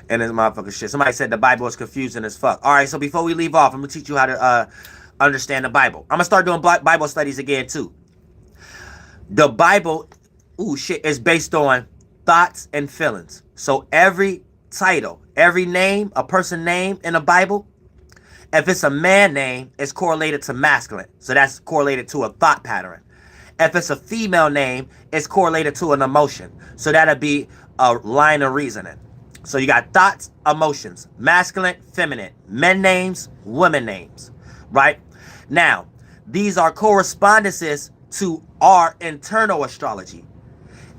And this motherfucker shit. Somebody said the Bible is confusing as fuck. All right, so before we leave off, I'm gonna teach you how to understand the Bible. I'm gonna start doing Bible studies again too. The Bible, is based on thoughts and feelings. So every title, every name, a person name in the Bible, if it's a man name, it's correlated to masculine. So that's correlated to a thought pattern. If it's a female name, it's correlated to an emotion. So that'll be a line of reasoning. So you got thoughts, emotions, masculine, feminine, men names, women names, right? Now, these are correspondences to our internal astrology.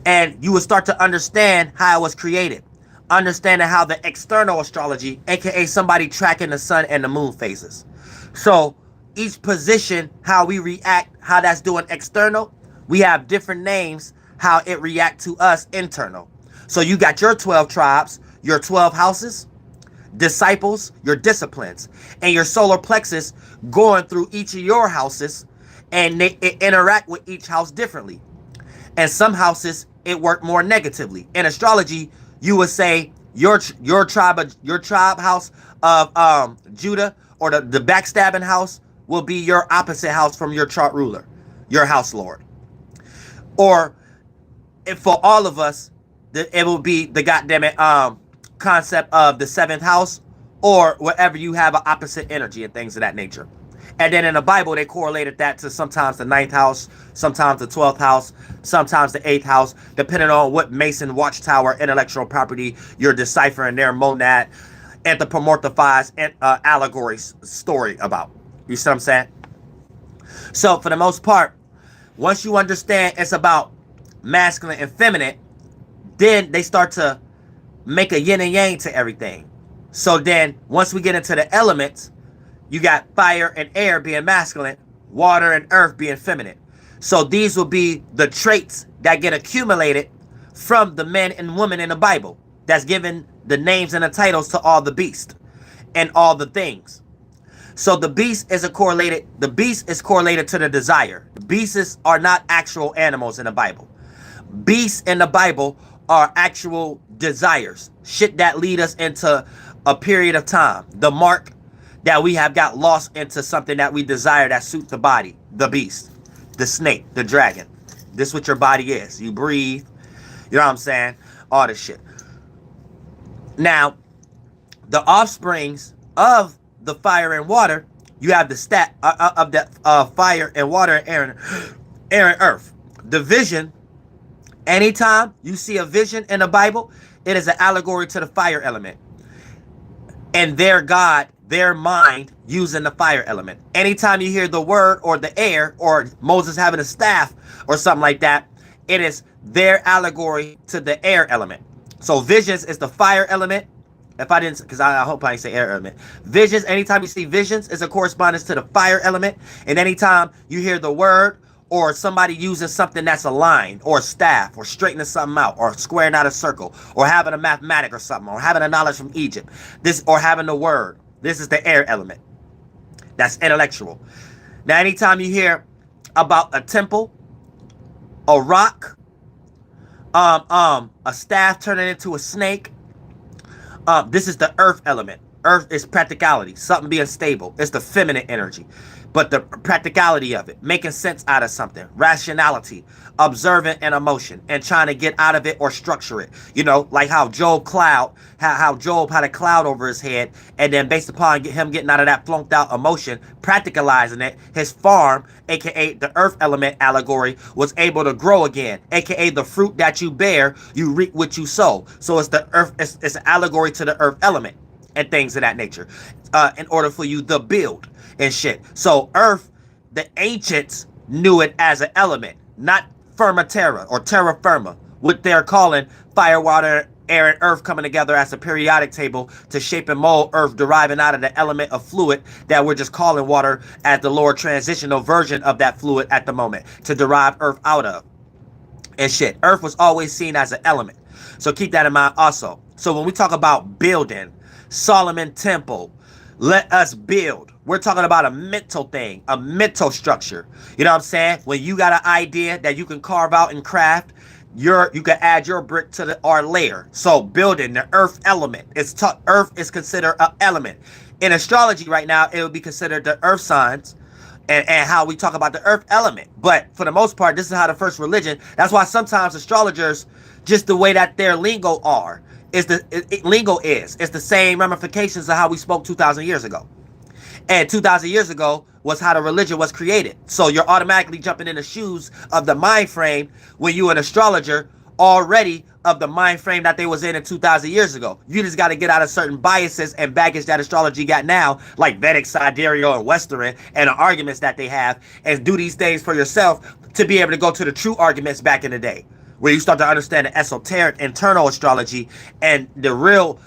And you will start to understand how it was created. Understanding how the external astrology, aka somebody tracking the sun and the moon phases. So each position, how we react, how that's doing external, we have different names, how it react to us internal. So you got your 12 tribes, your 12 houses, disciples, your disciplines, and your solar plexus going through each of your houses, and they interact with each house differently. And some houses, it work more negatively. In astrology, you would say your tribe house of Judah, or the backstabbing house, will be your opposite house from your chart ruler, your house lord. Or if for all of us, it will be the goddamn concept of the seventh house, or wherever you have an opposite energy and things of that nature. And then in the Bible, they correlated that to sometimes the ninth house, sometimes the 12th house, sometimes the 8th house, depending on what Mason watchtower intellectual property you're deciphering their monad anthropomorphized allegory story about. You see what I'm saying? So for the most part, once you understand it's about masculine and feminine, then they start to make a yin and yang to everything. So then once we get into the elements, you got fire and air being masculine, water and earth being feminine. So these will be the traits that get accumulated from the men and women in the Bible that's given the names and the titles to all the beasts and all the things. So the beast is correlated to the desire. Beasts are not actual animals in the Bible. Beasts in the Bible are actual desires. Shit that lead us into a period of time. The mark that we have got lost into something that we desire that suits the body. The beast, the snake, the dragon. This is what your body is. You breathe. You know what I'm saying? All this shit. Now, the offsprings of the fire and water, you have the stat of the fire and water and air and earth. The vision, anytime you see a vision in the Bible, it is an allegory to the fire element. And their God, their mind, using the fire element. Anytime you hear the word or the air or Moses having a staff or something like that, it is their allegory to the air element. So visions is the fire element. If I didn't, because I hope I didn't say air element. Visions, anytime you see visions, is a correspondence to the fire element. And anytime you hear the word or somebody using something that's a line or a staff or straightening something out or squaring out a circle or having a mathematic or something or having a knowledge from Egypt, this or having the word, this is the air element. That's intellectual. Now, anytime you hear about a temple, a rock, a staff turning into a snake, this is the earth element. Earth is practicality, something being stable. It's the feminine energy. But the practicality of it, making sense out of something, rationality, observing an emotion, and trying to get out of it or structure it. You know, like how Job how Job had a cloud over his head, and then based upon him getting out of that flunked out emotion, practicalizing it, his farm, aka the earth element allegory, was able to grow again, aka the fruit that you bear, you reap what you sow. So it's the earth, it's an allegory to the earth element and things of that nature, in order for you to build and shit. So earth, the ancients knew it as an element, not firma terra or terra firma, what they're calling fire, water, air, and earth coming together as a periodic table to shape and mold earth, deriving out of the element of fluid that we're just calling water as the lower transitional version of that fluid at the moment to derive earth out of and shit. Earth was always seen as an element. So keep that in mind also. So when we talk about building, Solomon Temple, let us build. We're talking about a mental thing, a mental structure. You know what I'm saying? When you got an idea that you can carve out and craft, you can add your brick to our layer. So building the earth element. Earth is considered an element. In astrology right now, it would be considered the earth signs and how we talk about the earth element. But for the most part, this is how the first religion. That's why sometimes astrologers, just the way that their lingo are, lingo is. It's the same ramifications of how we spoke 2,000 years ago. And 2,000 years ago was how the religion was created. So you're automatically jumping in the shoes of the mind frame when you're an astrologer already of the mind frame that they was in 2,000 years ago. You just got to get out of certain biases and baggage that astrology got now, like Vedic, Sidereal, and Western, and the arguments that they have, and do these things for yourself to be able to go to the true arguments back in the day, where you start to understand the esoteric internal astrology and the real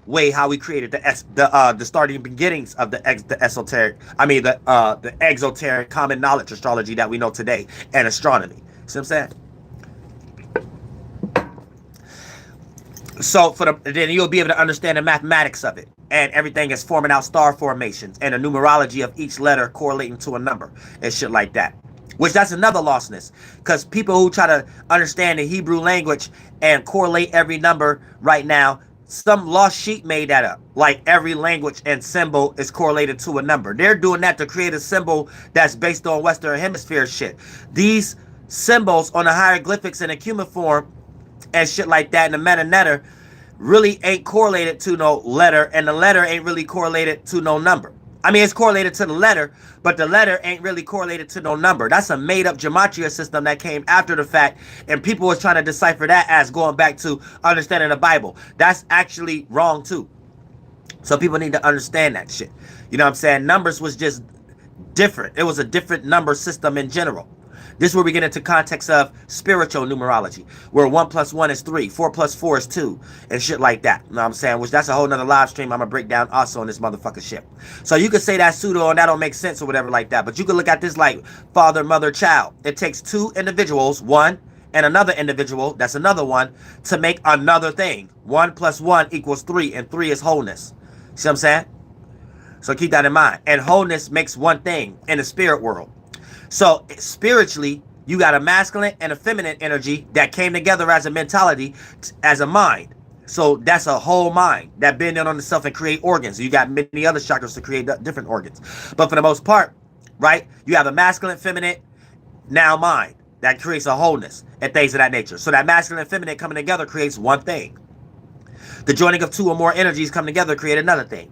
way how we created the starting beginnings of the esoteric. I mean the exoteric common knowledge astrology that we know today and astronomy. See what I'm saying? So then you'll be able to understand the mathematics of it, and everything is forming out star formations and the numerology of each letter correlating to a number and shit like that. Which that's another lostness, because people who try to understand the Hebrew language and correlate every number right now, some lost sheep made that up. Like every language and symbol is correlated to a number. They're doing that to create a symbol that's based on Western Hemisphere shit. These symbols on the hieroglyphics and the cuneiform and shit like that and the meta-netter really ain't correlated to no letter, and the letter ain't really correlated to no number. I mean, it's correlated to the letter, but the letter ain't really correlated to no number. That's a made-up gematria system that came after the fact, and people was trying to decipher that as going back to understanding the Bible. That's actually wrong, too. So people need to understand that shit. You know what I'm saying? Numbers was just different. It was a different number system in general. This is where we get into context of spiritual numerology, where 1 + 1 is 3, 4 + 4 is 2, and shit like that. You know what I'm saying? Which that's a whole nother live stream I'm gonna break down also on this motherfucking shit. So you could say that pseudo and that don't make sense or whatever like that, but you could look at this like father, mother, child. It takes two individuals, one and another individual, that's another one, to make another thing. 1 + 1 = 3, and 3 is wholeness. See what I'm saying? So keep that in mind. And wholeness makes one thing in the spirit world. So spiritually, you got a masculine and a feminine energy that came together as a mentality, as a mind. So that's a whole mind that bend in on itself and create organs. You got many other chakras to create different organs. But for the most part, right, you have a masculine, feminine, now mind that creates a wholeness and things of that nature. So that masculine and feminine coming together creates one thing. The joining of two or more energies come together create another thing.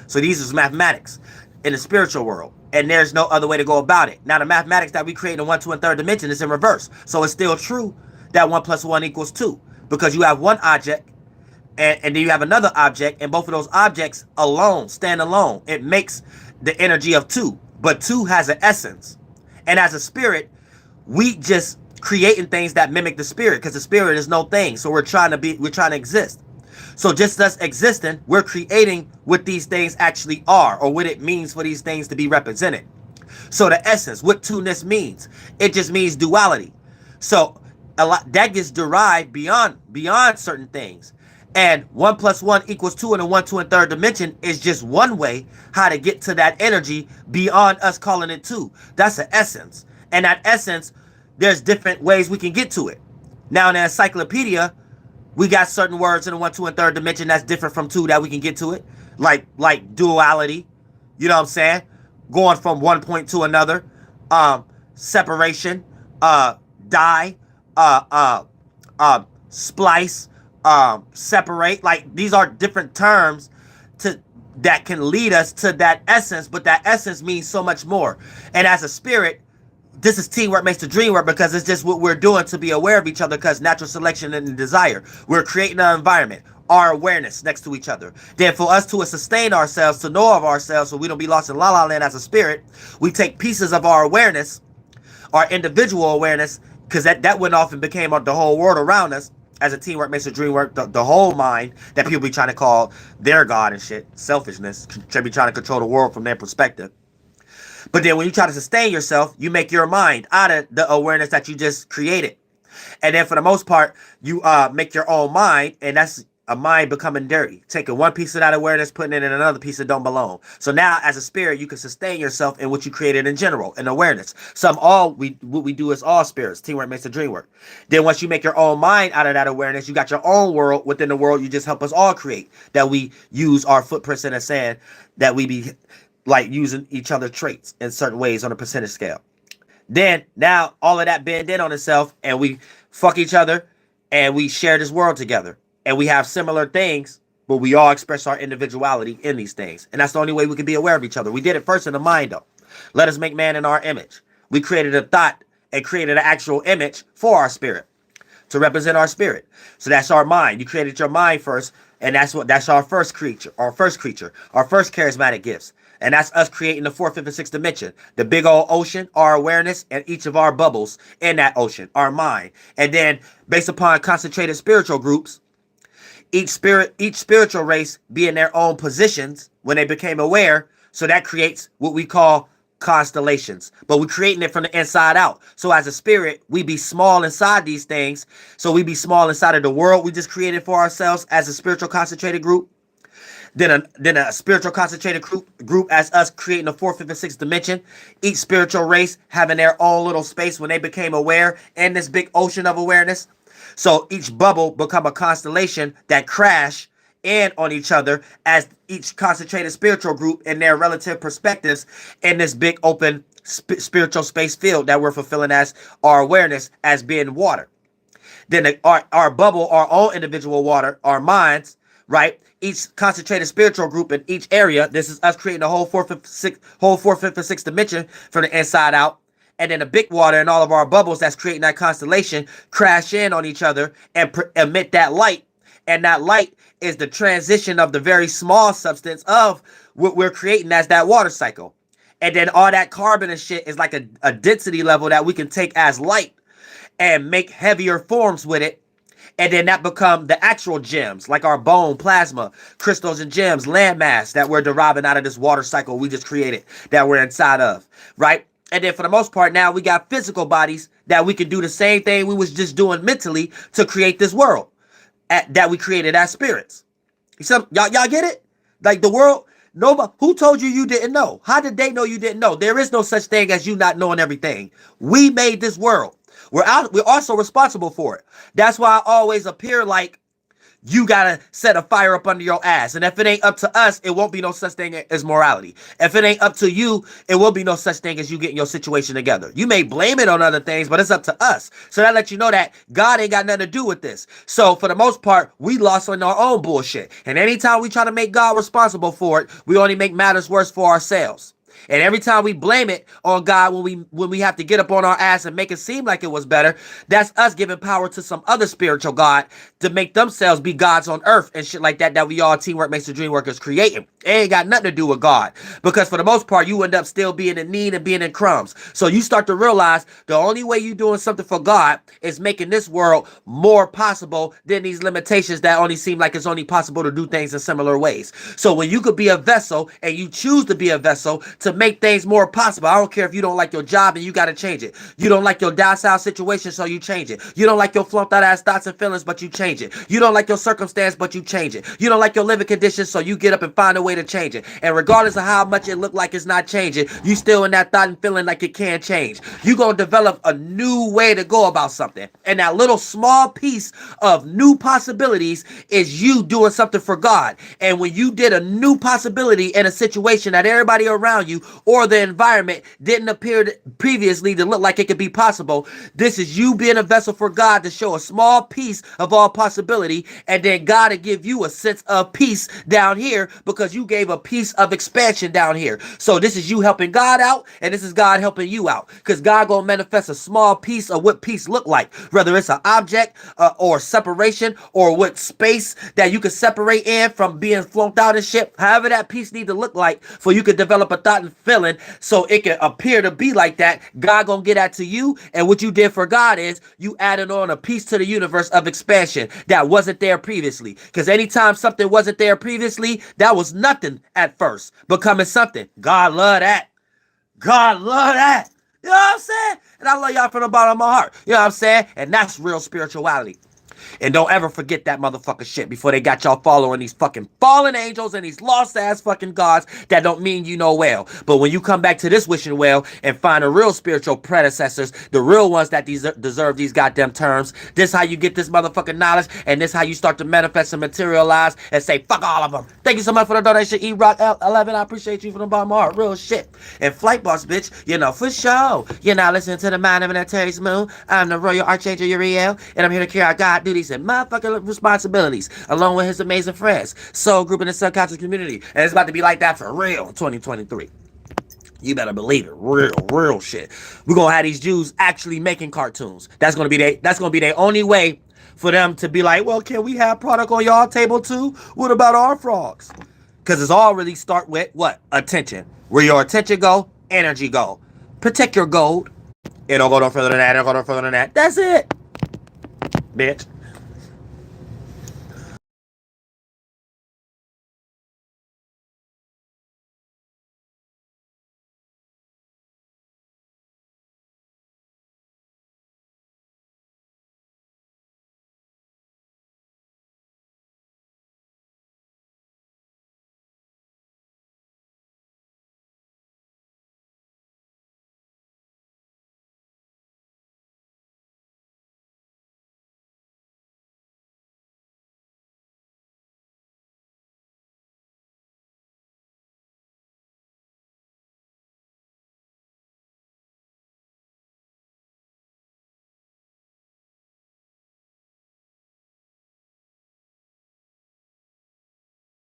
So these is mathematics in the spiritual world. And there's no other way to go about it. Now, the mathematics that we create in 1, 2, and 3rd dimension is in reverse. So it's still true that 1 + 1 = 2. Because you have one object, and then you have another object, and both of those objects alone, stand alone. It makes the energy of 2. But 2 has an essence. And as a spirit, we just creating things that mimic the spirit, because the spirit is no thing. So we're trying to exist. So just us existing, we're creating what these things actually are, or what it means for these things to be represented. So the essence, what two-ness means, it just means duality. So a lot that gets derived beyond certain things. And 1 + 1 = 2 in the 1, 2, and 3rd dimension is just one way how to get to that energy beyond us calling it 2. That's the essence. And that essence, there's different ways we can get to it. Now in the encyclopedia, we got certain words in the 1, 2, and 3rd dimension that's different from 2 that we can get to it. Like duality, you know what I'm saying? Going from one point to another. Separation, die, splice, separate. Like these are different terms that can lead us to that essence, but that essence means so much more. And as a spirit, this is teamwork makes the dream work, because it's just what we're doing to be aware of each other, because natural selection and desire. We're creating an environment, our awareness next to each other. Then for us to sustain ourselves, to know of ourselves so we don't be lost in la la land as a spirit, we take pieces of our awareness, our individual awareness, because that went off and became the whole world around us. As a teamwork makes the dream work, the whole mind that people be trying to call their God and shit, selfishness, should be trying to control the world from their perspective. But then when you try to sustain yourself, you make your mind out of the awareness that you just created. And then for the most part, you make your own mind, and that's a mind becoming dirty, taking one piece of that awareness, putting it in another piece that don't belong. So now as a spirit, you can sustain yourself in what you created in general, in awareness. What we do is all spirits. Teamwork makes the dream work. Then once you make your own mind out of that awareness, you got your own world within the world you just help us all create, that we use our footprints in the sand, that we be like using each other's traits in certain ways on a percentage scale. Then now all of that bend in on itself, and we fuck each other, and we share this world together, and we have similar things, but we all express our individuality in these things. And that's the only way we can be aware of each other. We did it first in the mind, though. Let us make man in our image. We created a thought and created an actual image for our spirit to represent our spirit. So that's our mind. You created your mind first, and that's our first creature, our first charismatic gifts. And that's us creating the fourth, fifth, and sixth dimension. The big old ocean, our awareness, and each of our bubbles in that ocean, our mind. And then based upon concentrated spiritual groups, each spiritual race be in their own positions when they became aware. So that creates what we call constellations. But we're creating it from the inside out. So as a spirit, we be small inside these things. So we be small inside of the world we just created for ourselves as a spiritual concentrated group. Then a spiritual concentrated group as us creating the fourth, fifth, and sixth dimension. Each spiritual race having their own little space when they became aware in this big ocean of awareness. So each bubble become a constellation that crash in on each other as each concentrated spiritual group in their relative perspectives in this big open spiritual space field that we're fulfilling as our awareness as being water. Then our bubble, our own individual water, our minds, right? Each concentrated spiritual group in each area. This is us creating the whole fourth, fifth, and sixth dimension from the inside out. And then the big water and all of our bubbles that's creating that constellation crash in on each other and emit that light. And that light is the transition of the very small substance of what we're creating as that water cycle. And then all that carbon and shit is like a density level that we can take as light and make heavier forms with it. And then that become the actual gems, like our bone, plasma, crystals and gems, landmass that we're deriving out of this water cycle we just created, that we're inside of, right? And then for the most part, now we got physical bodies that we can do the same thing we was just doing mentally to create this world that we created as spirits. Y'all get it? Like the world, nobody, who told you didn't know? How did they know you didn't know? There is no such thing as you not knowing everything. We made this world. We're also responsible for it. That's why I always appear like you gotta set a fire up under your ass. And if it ain't up to us, it won't be no such thing as morality. If it ain't up to you, it will be no such thing as you getting your situation together. You may blame it on other things, but it's up to us. So that lets you know that God ain't got nothing to do with this. So for the most part, we lost on our own bullshit. And anytime we try to make God responsible for it, we only make matters worse for ourselves. And every time we blame it on God when we have to get up on our ass and make it seem like it was better, that's us giving power to some other spiritual God to make themselves be gods on earth and shit like that we all teamwork makes the dream workers creating. It ain't got nothing to do with God. Because for the most part, you end up still being in need and being in crumbs. So you start to realize the only way you doing something for God is making this world more possible than these limitations that only seem like it's only possible to do things in similar ways. So when you could be a vessel and you choose to be a vessel to make things more possible. I don't care if you don't like your job and you got to change it. You don't like your docile situation, so you change it. You don't like your flunked out ass thoughts and feelings, but you change it. You don't like your circumstance, but you change it. You don't like your living conditions, so you get up and find a way to change it. And regardless of how much it look like it's not changing, you still in that thought and feeling like it can change. You gonna develop a new way to go about something. And that little small piece of new possibilities is you doing something for God. And when you did a new possibility in a situation that everybody around you or the environment didn't appear previously to look like it could be possible, this is you being a vessel for God to show a small piece of all possibility, and then God will give you a sense of peace down here because you gave a piece of expansion down here. So this is you helping God out, and this is God helping you out, because God gonna manifest a small piece of what peace look like, whether it's an object or separation, or what space that you can separate in from being flunked out and shit. However that piece need to look like for you could develop a thought and feeling so it can appear to be like that. God gonna get that to you, and what you did for God is you added on a piece to the universe of expansion that wasn't there previously. Because anytime something wasn't there previously, that was nothing at first, becoming something. God love that. God love that. You know what I'm saying? And I love y'all from the bottom of my heart. You know what I'm saying? And that's real spirituality. And don't ever forget that motherfucker shit before they got y'all following these fucking fallen angels and these lost ass fucking gods that don't mean you no well. But when you come back to this wishing well and find the real spiritual predecessors, the real ones that deserve these goddamn terms, this how you get this motherfucking knowledge, and this how you start to manifest and materialize and say fuck all of them. Thank you so much for the donation, E-Rock11. I appreciate you from the bottom of my heart. Real shit. And Flight Boss, bitch, you know, for sure. You're now listening to the Mind of an Terry's Moon. I'm the Royal Archangel Uriel, and I'm here to carry out God duties and motherfucking responsibilities along with his amazing friends, soul group in the subconscious community. And it's about to be like that for real in 2023. You better believe it. Real shit. We're gonna have these Jews actually making cartoons. That's gonna be their only way for them to be like, well, can we have product on y'all table too? What about our frogs? Because it's all really start with what? Attention. Where your attention go, energy go. Protect your gold. It don't go no further than that. It don't go no further than that. That's it. Bitch.